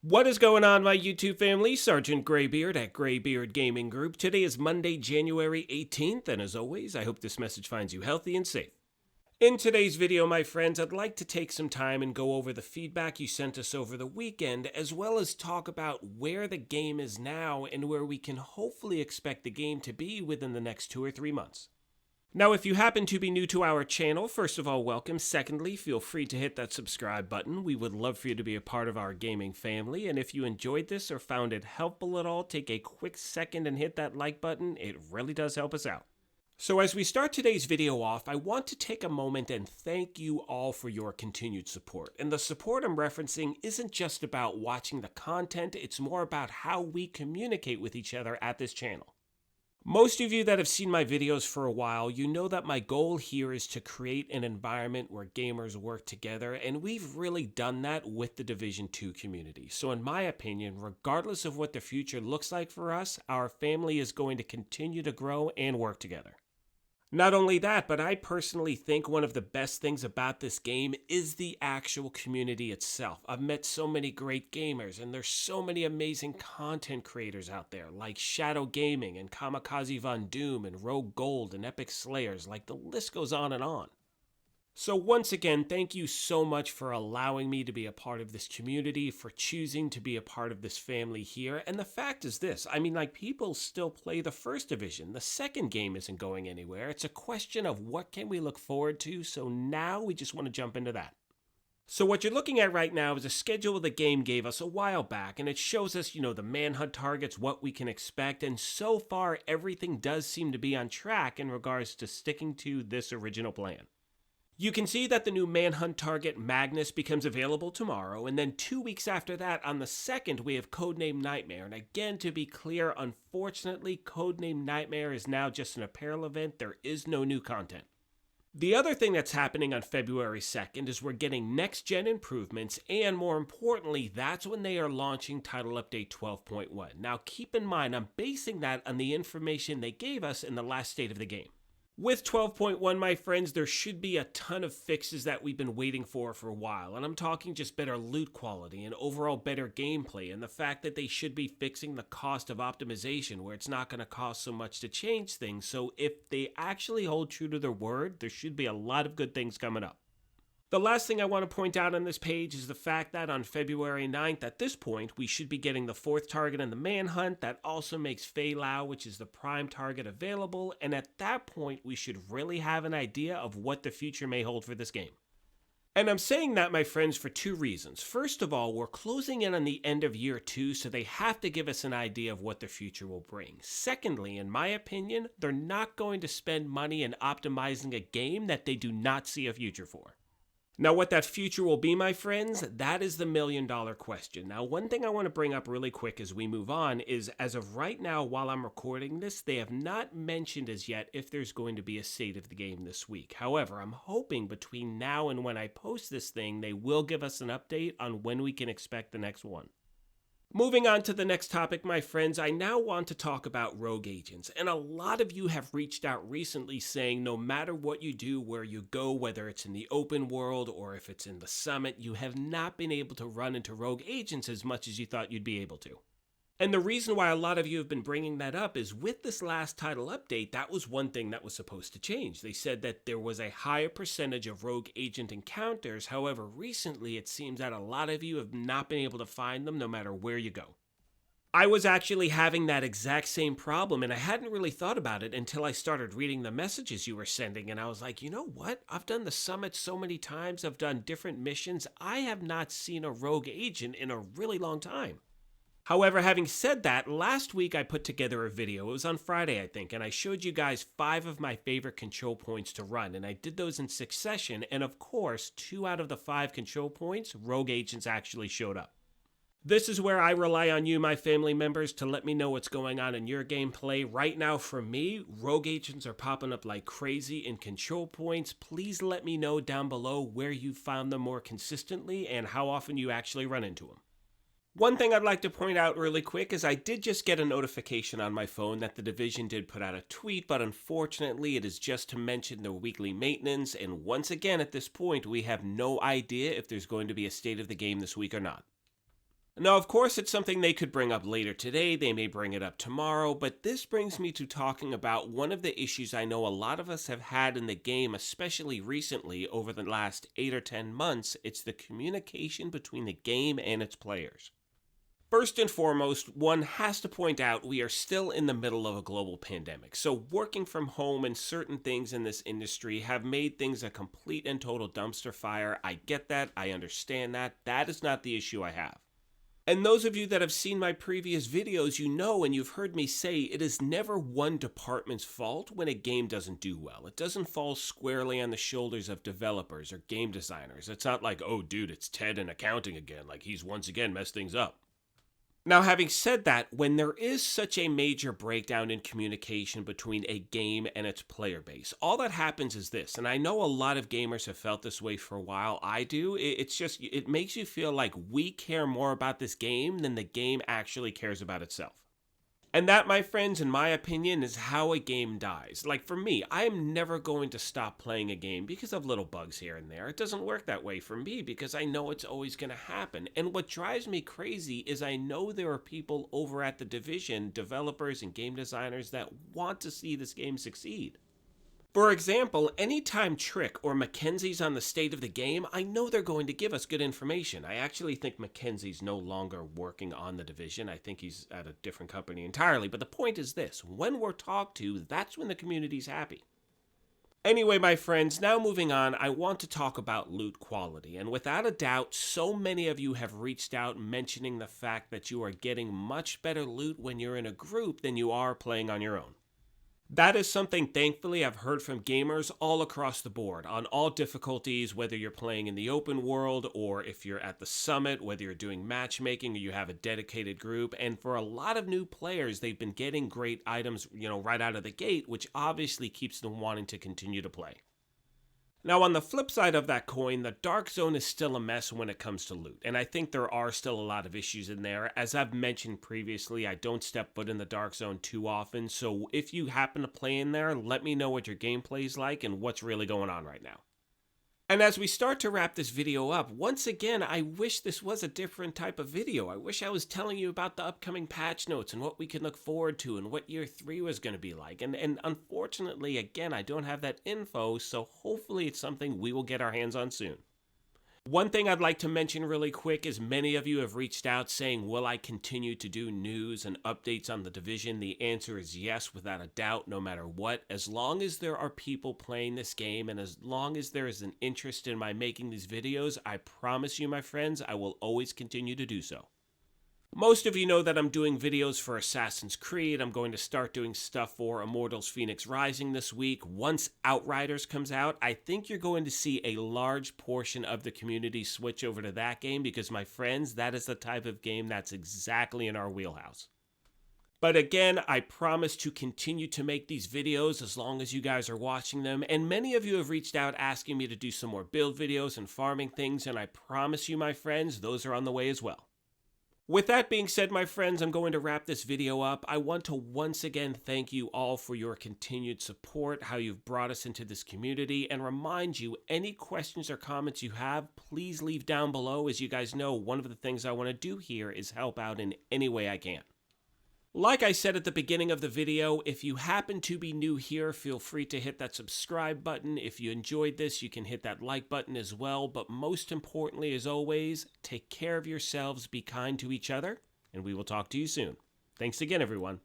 What is going on, my YouTube family? Sergeant Graybeard at Graybeard Gaming Group. Today is Monday, January 18th, and as always, I hope this message finds you healthy and safe. In today's video, my friends, I'd like to take some time and go over the feedback you sent us over the weekend, as well as talk about where the game is now and where we can hopefully expect the game to be within the next 2 or 3 months. Now, if you happen to be new to our channel, first of all, welcome. Secondly, feel free to hit that subscribe button. We would love for you to be a part of our gaming family. And if you enjoyed this or found it helpful at all, take a quick second and hit that like button. It really does help us out. So as we start today's video off, I want to take a moment and thank you all for your continued support. And the support I'm referencing isn't just about watching the content, it's more about how we communicate with each other at this channel. Most of you that have seen my videos for a while, you know that my goal here is to create an environment where gamers work together, and we've really done that with the Division 2 community. So in my opinion, regardless of what the future looks like for us, our family is going to continue to grow and work together. Not only that, but I personally think one of the best things about this game is the actual community itself. I've met so many great gamers, and there's so many amazing content creators out there, like Shadow Gaming and Kamikaze Von Doom and Rogue Gold and Epic Slayers, like the list goes on and on. So once again, thank you so much for allowing me to be a part of this community, for choosing to be a part of this family here. And the fact is this, people still play the first division. The second game isn't going anywhere. It's a question of what can we look forward to, so now we just want to jump into that. So what you're looking at right now is a schedule the game gave us a while back, and it shows us, the manhunt targets, what we can expect, and so far everything does seem to be on track in regards to sticking to this original plan. You can see that the new manhunt target Magnus becomes available tomorrow, and then 2 weeks after that, on the 2nd, we have Codename Nightmare. And again, to be clear, unfortunately, Codename Nightmare is now just an apparel event. There is no new content. The other thing that's happening on February 2nd is we're getting next-gen improvements, and more importantly, that's when they are launching Title Update 12.1. Now, keep in mind, I'm basing that on the information they gave us in the last state of the game. With 12.1, my friends, there should be a ton of fixes that we've been waiting for a while, and I'm talking just better loot quality and overall better gameplay, and the fact that they should be fixing the cost of optimization where it's not going to cost so much to change things. So if they actually hold true to their word, there should be a lot of good things coming up. The last thing I want to point out on this page is the fact that on February 9th, at this point, we should be getting the 4th target in the manhunt. That also makes Fei Lao, which is the prime target, available, and at that point, we should really have an idea of what the future may hold for this game. And I'm saying that, my friends, for 2 reasons. First of all, we're closing in on the end of year 2, so they have to give us an idea of what the future will bring. Secondly, in my opinion, they're not going to spend money in optimizing a game that they do not see a future for. Now, what that future will be, my friends, that is the million-dollar question. Now, one thing I want to bring up really quick as we move on is, as of right now, while I'm recording this, they have not mentioned as yet if there's going to be a state of the game this week. However, I'm hoping between now and when I post this thing, they will give us an update on when we can expect the next one. Moving on to the next topic, my friends, I now want to talk about rogue agents, and a lot of you have reached out recently saying no matter what you do, where you go, whether it's in the open world or if it's in the summit, you have not been able to run into rogue agents as much as you thought you'd be able to. And the reason why a lot of you have been bringing that up is with this last title update, that was one thing that was supposed to change. They said that there was a higher percentage of rogue agent encounters. However, recently it seems that a lot of you have not been able to find them no matter where you go. I was actually having that exact same problem, and I hadn't really thought about it until I started reading the messages you were sending, and I was like, you know what? I've done the summit so many times, I've done different missions, I have not seen a rogue agent in a really long time. However, having said that, last week I put together a video, it was on Friday I think, and I showed you guys 5 of my favorite control points to run, and I did those in succession, and of course, 2 out of the 5 control points, rogue agents actually showed up. This is where I rely on you, my family members, to let me know what's going on in your gameplay. Right now, for me, rogue agents are popping up like crazy in control points. Please let me know down below where you found them more consistently and how often you actually run into them. One thing I'd like to point out really quick is I did just get a notification on my phone that the Division did put out a tweet, but unfortunately it is just to mention their weekly maintenance, and once again at this point we have no idea if there's going to be a state of the game this week or not. Now, of course, it's something they could bring up later today, they may bring it up tomorrow, but this brings me to talking about one of the issues I know a lot of us have had in the game, especially recently over the last 8 or 10 months. It's the communication between the game and its players. First and foremost, one has to point out we are still in the middle of a global pandemic, so working from home and certain things in this industry have made things a complete and total dumpster fire. I get that, I understand that. That is not the issue I have. And those of you that have seen my previous videos, you know and you've heard me say it is never one department's fault when a game doesn't do well. It doesn't fall squarely on the shoulders of developers or game designers. It's not like, oh dude, it's Ted in accounting again, like he's once again messed things up. Now, having said that, when there is such a major breakdown in communication between a game and its player base, all that happens is this, and I know a lot of gamers have felt this way for a while, I do, it makes you feel like we care more about this game than the game actually cares about itself. And that, my friends, in my opinion, is how a game dies. Like for me, I am never going to stop playing a game because of little bugs here and there. It doesn't work that way for me because I know it's always going to happen. And what drives me crazy is I know there are people over at the division, developers and game designers, that want to see this game succeed. For example, anytime Trick or Mackenzie's on the state of the game, I know they're going to give us good information. I actually think Mackenzie's no longer working on the division. I think he's at a different company entirely. But the point is this, when we're talked to, that's when the community's happy. Anyway, my friends, now moving on, I want to talk about loot quality. And without a doubt, so many of you have reached out mentioning the fact that you are getting much better loot when you're in a group than you are playing on your own. That is something, thankfully, I've heard from gamers all across the board, on all difficulties, whether you're playing in the open world, or if you're at the summit, whether you're doing matchmaking, or you have a dedicated group. And for a lot of new players, they've been getting great items, right out of the gate, which obviously keeps them wanting to continue to play. Now, on the flip side of that coin, the Dark Zone is still a mess when it comes to loot, and I think there are still a lot of issues in there. As I've mentioned previously, I don't step foot in the Dark Zone too often, so if you happen to play in there, let me know what your gameplay is like and what's really going on right now. And as we start to wrap this video up, once again, I wish this was a different type of video. I wish I was telling you about the upcoming patch notes and what we can look forward to and what year 3 was going to be like. And unfortunately, again, I don't have that info, so hopefully it's something we will get our hands on soon. One thing I'd like to mention really quick is many of you have reached out saying, will I continue to do news and updates on the division? The answer is yes, without a doubt, no matter what. As long as there are people playing this game and as long as there is an interest in my making these videos, I promise you, my friends, I will always continue to do so. Most of you know that I'm doing videos for Assassin's Creed. I'm going to start doing stuff for Immortals Phoenix Rising this week. Once Outriders comes out, I think you're going to see a large portion of the community switch over to that game because, my friends, that is the type of game that's exactly in our wheelhouse. But again, I promise to continue to make these videos as long as you guys are watching them, and many of you have reached out asking me to do some more build videos and farming things, and I promise you, my friends, those are on the way as well. With that being said, my friends, I'm going to wrap this video up. I want to once again thank you all for your continued support, how you've brought us into this community, and remind you, any questions or comments you have, please leave down below. As you guys know, one of the things I want to do here is help out in any way I can. Like I said at the beginning of the video, if you happen to be new here, feel free to hit that subscribe button. If you enjoyed this, you can hit that like button as well. But most importantly, as always, take care of yourselves, be kind to each other, and we will talk to you soon. Thanks again, everyone.